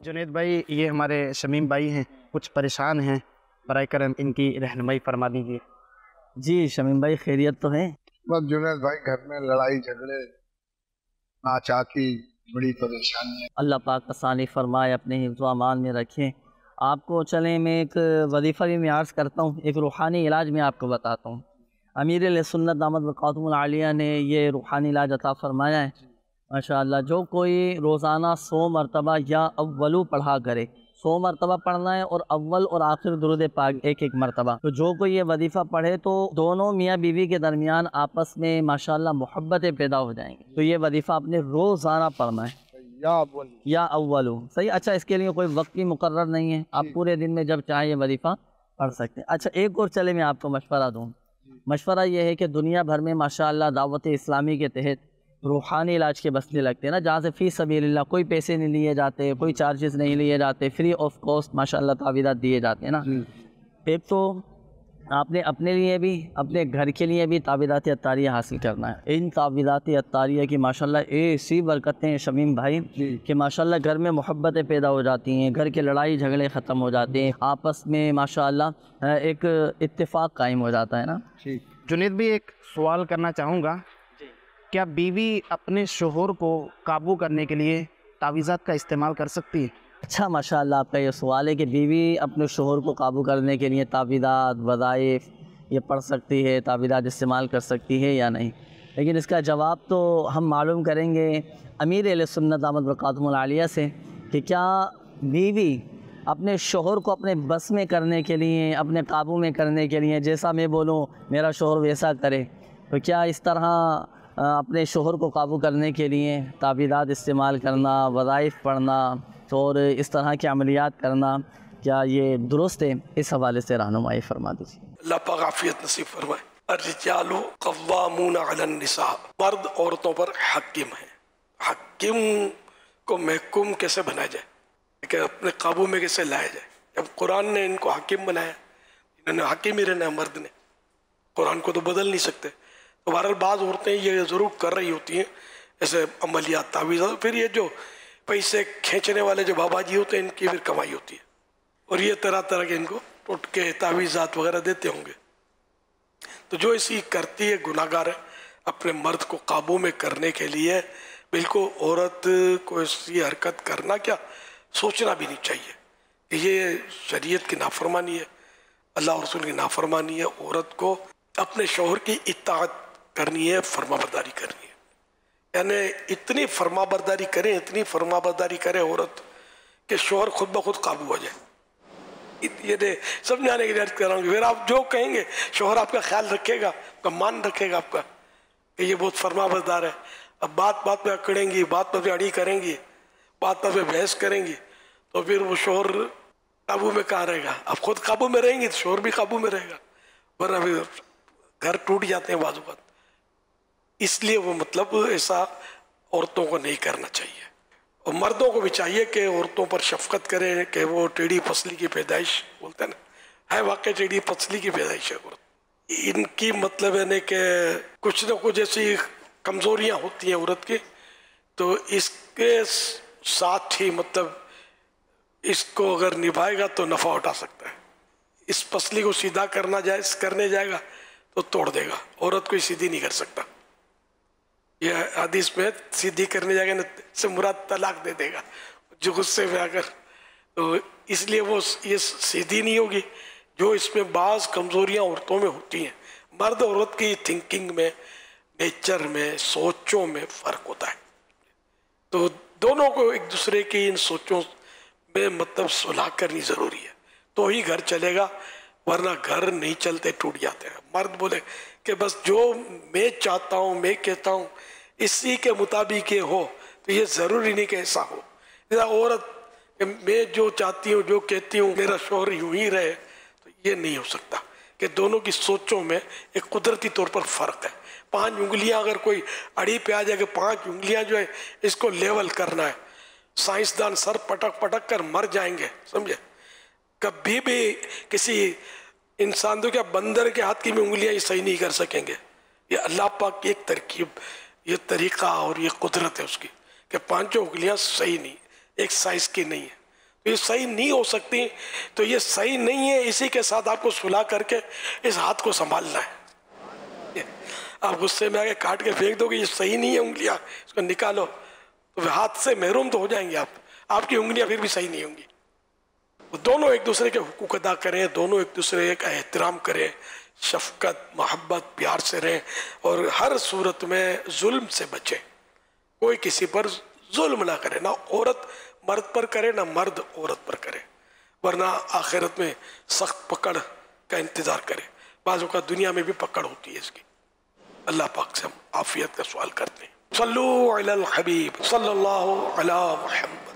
جنید بھائی، یہ ہمارے شمیم بھائی ہیں، کچھ پریشان ہیں، برائے کرم ان کی رہنمائی فرما دیجیے۔ جی شمیم بھائی، خیریت تو ہے؟ بس جنید بھائی گھر میں لڑائی جھگڑے ناچاکی بڑی پریشانی ہے۔ اللہ پاک آسانی فرمائے، اپنے حفظ و امان میں رکھیں آپ کو۔ چلیں میں ایک وظیفہ بھی میں عرض کرتا ہوں، ایک روحانی علاج میں آپ کو بتاتا ہوں۔ امیر علیہ سنت دامت برکاتہم العالیہ نے یہ روحانی علاج عطا فرمایا ہے ماشاءاللہ۔ جو کوئی روزانہ 100 مرتبہ یا اولو پڑھا کرے، 100 مرتبہ پڑھنا ہے اور اول اور آخر درود پاک ایک مرتبہ، تو جو کوئی یہ وظیفہ پڑھے تو دونوں میاں بیوی کے درمیان آپس میں ماشاءاللہ محبتیں پیدا ہو جائیں گی۔ تو یہ وظیفہ آپ نے روزانہ پڑھنا ہے، یا اولو صحیح۔ اچھا، اس کے لیے کوئی وقت بھی مقرر نہیں ہے، آپ پورے دن میں جب چاہیں یہ وظیفہ پڑھ سکتے ہیں۔ اچھا، ایک اور چلے میں آپ کو مشورہ دوں۔ مشورہ یہ ہے کہ دنیا بھر میں ماشاءاللہ دعوت اسلامی کے تحت روحانی علاج کے بستے لگتے ہیں نا، جہاں سے فی سبیل اللہ کوئی پیسے نہیں لیے جاتے، کوئی چارجز نہیں لیے جاتے، فری آف کاسٹ ماشاءاللہ تعویذات دیے جاتے ہیں نا۔ ایک تو آپ نے اپنے لیے بھی، اپنے گھر کے لیے بھی تعویذات عطاریہ حاصل کرنا ہے۔ ان تعویذات عطاریہ کی ماشاءاللہ ایسی برکتیں ہیں شمیم بھائی کہ ماشاءاللہ گھر میں محبتیں پیدا ہو جاتی ہیں، گھر کے لڑائی جھگڑے ختم ہو جاتے ہیں، آپس میں ماشاءاللہ ایک اتفاق قائم ہو جاتا ہے نا۔ جنید بھی ایک سوال کرنا چاہوں گا، کیا بیوی اپنے شوہر کو قابو کرنے کے لیے تعویذات کا استعمال کر سکتی ہے؟ اچھا، ماشاءاللہ آپ کا یہ سوال ہے کہ بیوی اپنے شوہر کو قابو کرنے کے لیے تعویذات وظائف یہ پڑھ سکتی ہے، تعویذات استعمال کر سکتی ہے یا نہیں، لیکن اس کا جواب تو ہم معلوم کریں گے امیر اہل سنت دامت برکاتہم العالیہ سے کہ کیا بیوی اپنے شوہر کو اپنے بس میں کرنے کے لیے، اپنے قابو میں کرنے کے لیے، جیسا میں بولوں میرا شوہر ویسا کرے، تو کیا اس طرح اپنے شوہر کو قابو کرنے کے لیے تعویذات استعمال کرنا، وظائف پڑھنا اور اس طرح کی عملیات کرنا، کیا یہ درست ہے؟ اس حوالے سے رہنمائی فرما دیجیے۔ اللہ پاک عافیت نصیب فرمائے۔ الرجال قوامون علی النساء، مرد عورتوں پر حاکم ہیں۔ حاکم کو محکوم کیسے بنایا جائے، کہ اپنے قابو میں کیسے لایا جائے؟ جب قرآن نے ان کو حاکم بنایا، انہوں نے حاکم ہی رہنا ہے، مرد نے قرآن کو تو بدل نہیں سکتے۔ تو بہرحال بعض عورتیں یہ ضرور کر رہی ہوتی ہیں ایسے عملیات تعویذات، پھر یہ جو پیسے کھینچنے والے جو بابا جی ہوتے ہیں ان کی پھر کمائی ہوتی ہے، اور یہ طرح طرح کے ان کو ٹوٹکے تعویذات وغیرہ دیتے ہوں گے۔ تو جو اسی کرتی ہے گناہ گار ہے۔ اپنے مرد کو قابو میں کرنے کے لیے بالکل عورت کو ایسی حرکت کرنا کیا سوچنا بھی نہیں چاہیے کہ یہ شریعت کی نافرمانی ہے، اللہ اور رسول کی نافرمانی ہے۔ عورت کو اپنے شوہر کی اطاعت کرنی ہے، فرما برداری کرنی ہے، یعنی اتنی فرما برداری کریں، اتنی فرما برداری کرے عورت کہ شوہر خود بخود قابو ہو جائے۔ یہ سمجھانے کے لیے عرض کر رہا ہوں کہ پھر آپ جو کہیں گے شوہر آپ کا خیال رکھے گا، آپ کا مان رکھے گا آپ کا کہ یہ بہت فرما بردار ہے۔ اب بات بات پہ اکڑیں گی، بات بات پہ اڑی کریں گی، بات بات پہ بحث کریں گی، تو پھر وہ شوہر قابو میں کہاں رہے گا؟ آپ خود قابو میں رہیں گی تو شوہر بھی قابو میں رہے گا، ورنہ پھر گھر ٹوٹ جاتے ہیں بعض اوقات۔ اس لیے وہ مطلب ایسا عورتوں کو نہیں کرنا چاہیے، اور مردوں کو بھی چاہیے کہ عورتوں پر شفقت کریں کہ وہ ٹیڑھی پسلی کی پیدائش بولتے ہیں نا، ہے واقعی ٹیڑھی پسلی کی پیدائش ہے عورت۔ ان کی مطلب ہے کہ کچھ نہ کچھ ایسی کمزوریاں ہوتی ہیں عورت کی، تو اس کے ساتھ ہی مطلب اس کو اگر نبھائے گا تو نفع اٹھا سکتا ہے۔ اس پسلی کو سیدھا کرنے جائے گا تو توڑ دے گا، عورت کو سیدھی نہیں کر سکتا۔ یہ حدیث میں سیدھی کرنے جائے گا سے مراد طلاق دے دے گا جو غصے میں آ کر، تو اس لیے وہ یہ سیدھی نہیں ہوگی۔ جو اس میں بعض کمزوریاں عورتوں میں ہوتی ہیں، مرد عورت کی تھنکنگ میں، نیچر میں، سوچوں میں فرق ہوتا ہے، تو دونوں کو ایک دوسرے کی ان سوچوں میں مطلب صلح کرنی ضروری ہے، تو ہی گھر چلے گا، ورنہ گھر نہیں چلتے، ٹوٹ جاتے ہیں۔ مرد بولے کہ بس جو میں چاہتا ہوں، میں کہتا ہوں، اسی کے مطابق یہ ہو، تو یہ ضروری نہیں کہ ایسا ہو۔ عورت میں جو چاہتی ہوں، جو کہتی ہوں، میرا شوہر یوں ہی رہے، تو یہ نہیں ہو سکتا، کہ دونوں کی سوچوں میں ایک قدرتی طور پر فرق ہے۔ 5 انگلیاں اگر کوئی اڑی پہ آ جائے کہ 5 انگلیاں جو ہے اس کو لیول کرنا ہے، سائنسدان سر پٹک پٹک کر مر جائیں گے، سمجھے؟ کبھی بھی کسی انسان تو کیا بندر کے ہاتھ کی بھی انگلیاں یہ صحیح نہیں کر سکیں گے۔ یہ اللہ پاک کی ایک ترکیب، یہ طریقہ اور یہ قدرت ہے اس کی، کہ 5 انگلیاں صحیح نہیں، ایک سائز کی نہیں ہے۔ یہ صحیح نہیں ہو سکتی تو یہ صحیح نہیں ہے، اسی کے ساتھ آپ کو صلح کر کے اس ہاتھ کو سنبھالنا ہے۔ آپ غصے میں آگے کاٹ کے پھینک دو کہ یہ صحیح نہیں ہے انگلیاں، اس کو نکالو، تو ہاتھ سے محروم تو ہو جائیں گے آپ کی انگلیاں پھر بھی صحیح نہیں ہوں گی۔ دونوں ایک دوسرے کے حقوق ادا کریں، دونوں ایک دوسرے کا احترام کریں، شفقت محبت پیار سے رہیں، اور ہر صورت میں ظلم سے بچیں، کوئی کسی پر ظلم نہ کرے، نہ عورت مرد پر کرے نہ مرد عورت پر کرے، ورنہ آخرت میں سخت پکڑ کا انتظار کرے۔ بعض اوقات دنیا میں بھی پکڑ ہوتی ہے اس کی۔ اللہ پاک سے ہم عافیت کا سوال کرتے ہیں۔ صلو علی الحبیب صلی اللہ علی محمد۔